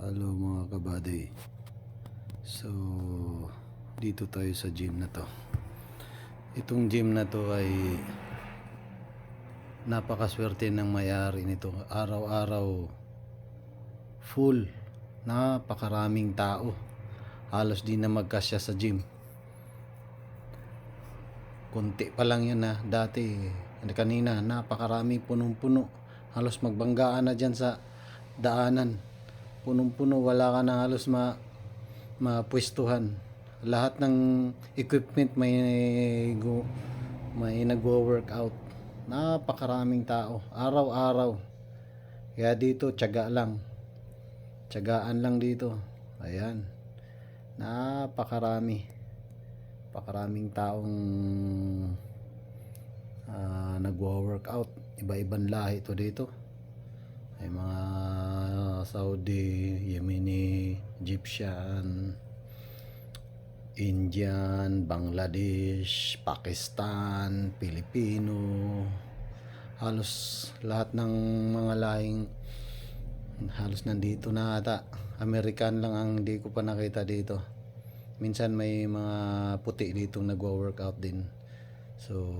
Hello mga kabady. So dito tayo sa gym na to. Itong gym na to ay napakaswerte ng may-ari nito. Araw-araw full, napakaraming tao. Halos di na magkasya sa gym. Kunti pa lang yun na dati. Kanina napakarami, punong-puno. Halos magbanggaan na dyan sa daanan. Punong-puno, wala ka na halos mapwestuhan. Lahat ng equipment may nagwo-workout. Napakaraming tao, araw-araw. Kaya dito tiyaga lang. Tiyagaan lang dito. Ayan. Napakaraming taong nagwo-workout. Iba-ibang lahi to dito. May mga Saudi, Yemeni, Egyptian, Indian, Bangladesh, Pakistan, Pilipino, halos lahat ng mga lahing halos nandito na ata. American lang ang hindi ko pa nakita dito. Minsan may mga puti dito nagwo-workout din. So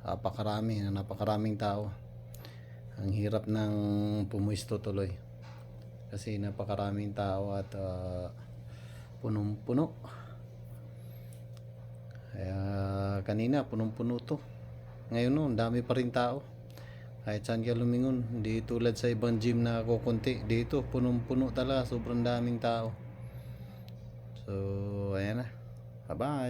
napakaraming tao. Ang hirap ng pumuisto tuloy kasi napakaraming tao at punong-puno. Kaya kanina punong-puno to. Ngayon no, dami pa rin tao. Kahit saan ka lumingon, hindi tulad sa ibang gym na kukunti. Dito punong-puno talaga, sobrang daming tao. So ayan na. Bye-bye.